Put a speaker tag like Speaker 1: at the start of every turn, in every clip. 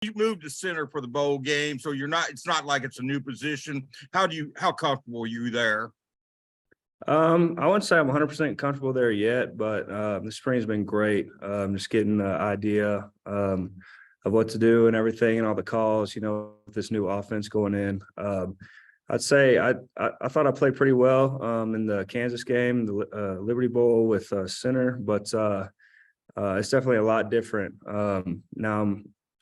Speaker 1: You moved to center for the bowl game, so it's not like it's a new position. How comfortable are you there?
Speaker 2: I wouldn't say I'm 100% comfortable there yet, but the spring's been great. Just getting the idea of what to do and everything, and all the calls. With this new offense going in. I'd say I thought I played pretty well in the Kansas game, the Liberty Bowl with center, but it's definitely a lot different. Now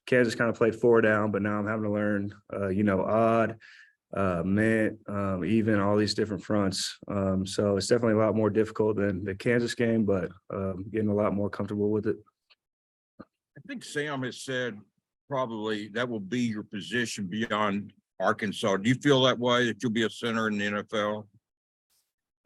Speaker 2: Kansas kind of played 4 down, but now I'm having to learn, odd, mint, even, all these different fronts. So it's definitely a lot more difficult than the Kansas game, but getting a lot more comfortable with it.
Speaker 1: I think Sam has said probably that will be your position beyond Arkansas. Do you feel that way, that you'll be a center in the NFL?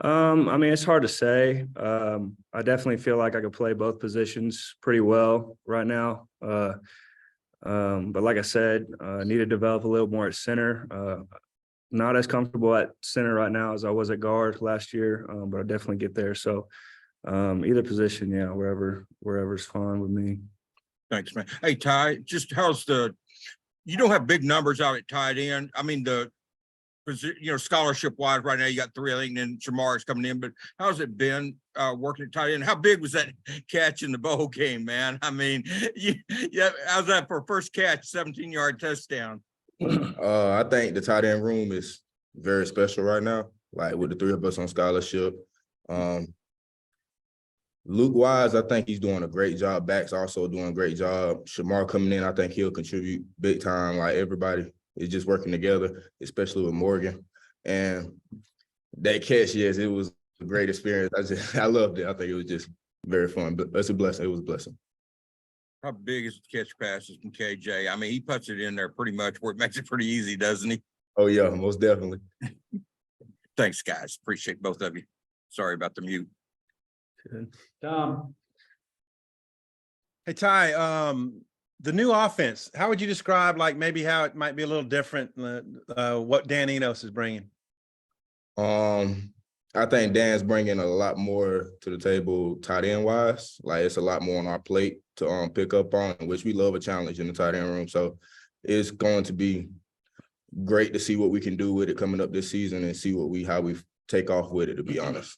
Speaker 2: It's hard to say. I definitely feel like I could play both positions pretty well right now. But like I said, I need to develop a little more at center. Not as comfortable at center right now as I was at guard last year, but I'll definitely get there. So either position, yeah, wherever's fine with me.
Speaker 1: Thanks, man. Hey, Ty, just you don't have big numbers out at tight end. I mean, scholarship wise right now, you got 3, I think, and then Shamar's coming in, but how's it been working at tight end? How big was that catch in the bowl game, man? I mean, how's that for first catch, 17-yard touchdown?
Speaker 3: I think the tight end room is very special right now, like with the 3 of us on scholarship. Luke Wise, I think he's doing a great job. Back's also doing a great job. Shamar coming in, I think he'll contribute big time. Like, everybody is just working together, especially with Morgan. And that catch, yes, it was a great experience. I loved it. I think it was just very fun. But it's a blessing. It was a blessing.
Speaker 1: How big is the catch passes from KJ? I mean, he puts it in there pretty much where it makes it pretty easy, doesn't he?
Speaker 3: Oh, yeah, most definitely.
Speaker 1: Thanks, guys. Appreciate both of you. Sorry about the mute.
Speaker 2: Good.
Speaker 4: Tom. Hey, Ty, the new offense, how would you describe, like, maybe how it might be a little different, what Dan Enos is bringing?
Speaker 3: I think Dan's bringing a lot more to the table tight end wise. Like, it's a lot more on our plate to pick up on, which we love a challenge in the tight end room. So it's going to be great to see what we can do with it coming up this season and see how we take off with it, to be honest.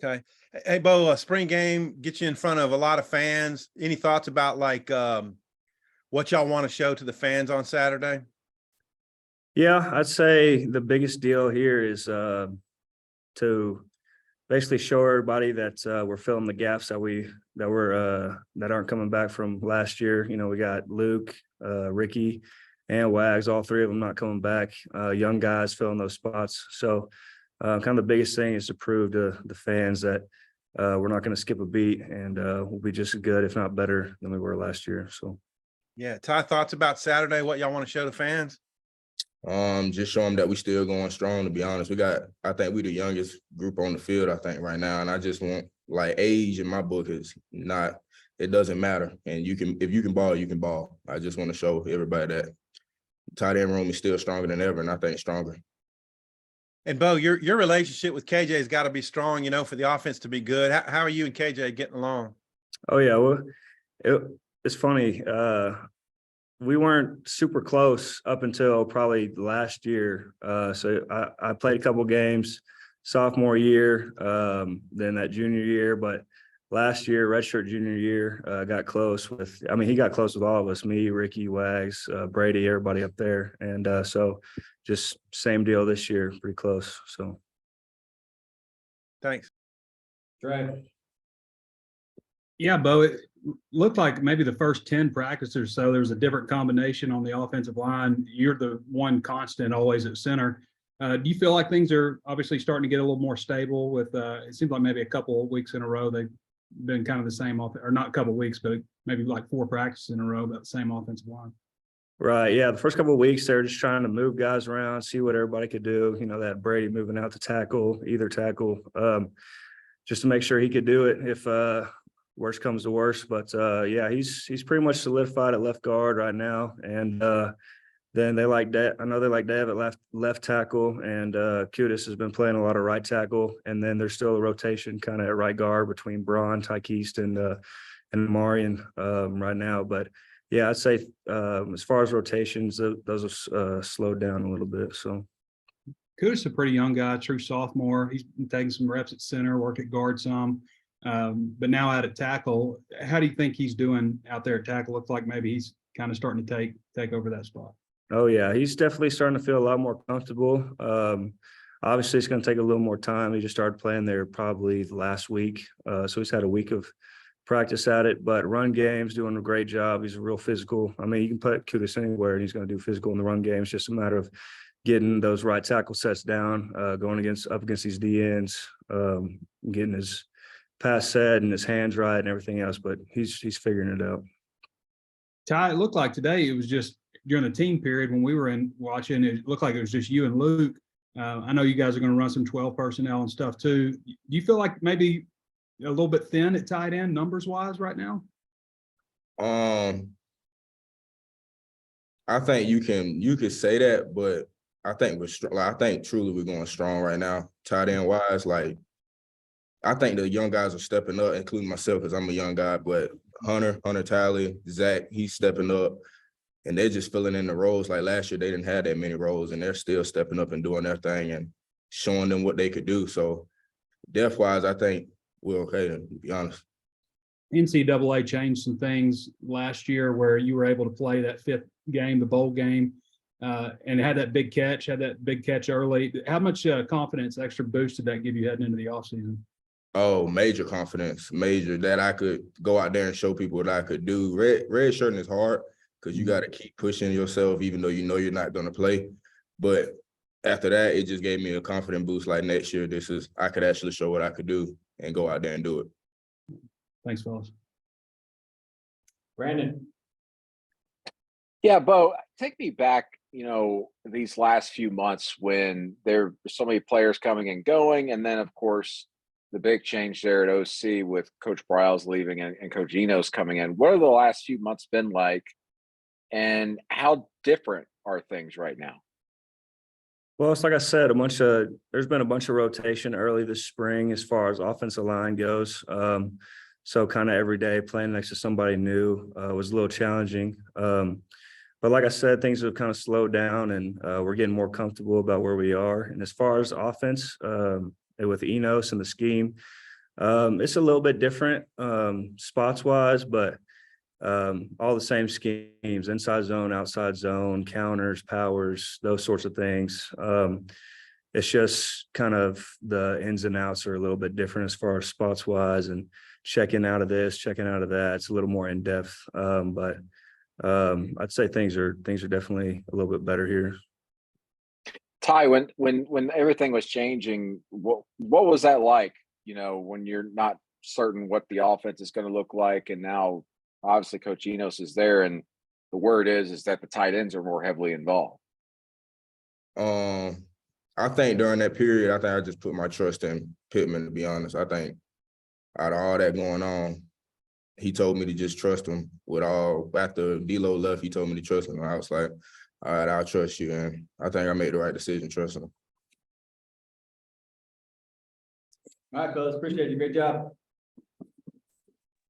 Speaker 4: Okay. Hey, Beaux, spring game, get you in front of a lot of fans. Any thoughts about, like, what y'all want to show to the fans on Saturday?
Speaker 2: Yeah, I'd say the biggest deal here is to basically show everybody that we're filling the gaps that aren't coming back from last year. We got Luke, Ricky, and Wags, all 3 of them not coming back. Young guys filling those spots. So kind of the biggest thing is to prove to the fans that we're not going to skip a beat, and we'll be just as good, if not better, than we were last year. So,
Speaker 4: yeah, Ty, thoughts about Saturday? What y'all want to show the fans?
Speaker 3: Just show them that we still going strong, to be honest. I think we the youngest group on the field, I think, right now. And I just want, like, age in my book is not, it doesn't matter. And if you can ball, you can ball. I just want to show everybody that tight end room is still stronger than ever, and I think stronger.
Speaker 4: And Beaux, your relationship with KJ has got to be strong, for the offense to be good. How are you and KJ getting along?
Speaker 2: oh yeah, well, it's funny. We weren't super close up until probably last year. So I played a couple games sophomore year, then that junior year, but last year, redshirt junior year, got close with, he got close with all of us, me, Ricky, Wags, Brady, everybody up there. And so just same deal this year, pretty close. So.
Speaker 4: Thanks.
Speaker 5: Right. Yeah, Beaux, it looked like maybe the first 10 practices or so, there was a different combination on the offensive line. You're the one constant always at center. Do you feel like things are obviously starting to get a little more stable with, it seems like maybe a couple of weeks in a row, they've been kind of the same, or not a couple of weeks, but maybe like 4 practices in a row about the same offensive line.
Speaker 2: Right. Yeah. The first couple of weeks, they're just trying to move guys around, see what everybody could do. That Brady moving out to tackle, either tackle, just to make sure he could do it if worst comes to worst. But yeah, he's pretty much solidified at left guard right now. And then they like that. I know they like Dave at left tackle, and Kudus has been playing a lot of right tackle. And then there's still a rotation kind of at right guard between Braun, Tykeist, and Marion right now. But Yeah, I'd say as far as rotations, those are slowed down a little bit. So
Speaker 5: Kudos, a pretty young guy, true sophomore. He's been taking some reps at center, work at guard some, but now out at tackle. How do you think he's doing out there at tackle? Looks like maybe he's kind of starting to take over that spot.
Speaker 2: oh yeah, he's definitely starting to feel a lot more comfortable. Obviously, it's going to take a little more time. He just started playing there probably the last week, so he's had a week of practice at it. But run game's doing a great job. He's a real physical. I mean, you can put Kudos anywhere, and he's going to do physical in the run game. It's just a matter of getting those right tackle sets down, going up against these DNs, getting his pass set and his hands right and everything else. But he's figuring it out.
Speaker 5: Ty, it looked like today it was just during the team period when we were in watching, it looked like it was just you and Luke. I know you guys are going to run some 12 personnel and stuff too. Do you feel like maybe a little bit thin at tight end numbers wise right now?
Speaker 3: I think you could say that, but I think I think truly we're going strong right now, tight end wise. Like, I think the young guys are stepping up, including myself, because I'm a young guy. But Hunter Talley, Zach, he's stepping up, and they're just filling in the roles. Like last year, they didn't have that many roles, and they're still stepping up and doing their thing and showing them what they could do. So, depth wise, I think we're okay, to be honest.
Speaker 5: NCAA changed some things last year where you were able to play that fifth game, the bowl game, and had that big catch early. How much confidence, extra boost did that give you heading into the offseason?
Speaker 3: Oh, major confidence, major, that I could go out there and show people what I could do. Red shirting is hard because you got to keep pushing yourself, even though you know you're not going to play. But after that, it just gave me a confident boost. Like next year, I could actually show what I could do and go out there and do it.
Speaker 5: Thanks, fellas.
Speaker 6: Brandon.
Speaker 7: Yeah, Beaux, take me back, these last few months when there were so many players coming and going. And then, of course, the big change there at OC with Coach Briles leaving and Coach Enos coming in. What are the last few months been like? And how different are things right now?
Speaker 2: Well, it's like I said, there's been a bunch of rotation early this spring as far as offensive line goes. So kind of every day playing next to somebody new was a little challenging. But like I said, things have kind of slowed down and we're getting more comfortable about where we are. And as far as offense, with Enos and the scheme, it's a little bit different spots wise, but all the same schemes: inside zone, outside zone, counters, powers, those sorts of things. It's just kind of the ins and outs are a little bit different as far as spots wise and checking out of this, checking out of that. It's a little more in depth, but I'd say things are definitely a little bit better here.
Speaker 7: Ty, when everything was changing, what was that like? When you're not certain what the offense is going to look like, and now obviously Coach Enos is there, and the word is that the tight ends are more heavily involved.
Speaker 3: I think during that period, I just put my trust in Pittman, to be honest. I think out of all that going on, he told me to just trust him after D-Lo left, he told me to trust him. And I was like, all right, I'll trust you. And I think I made the right decision trusting him.
Speaker 6: All right, fellas, appreciate you. Great job.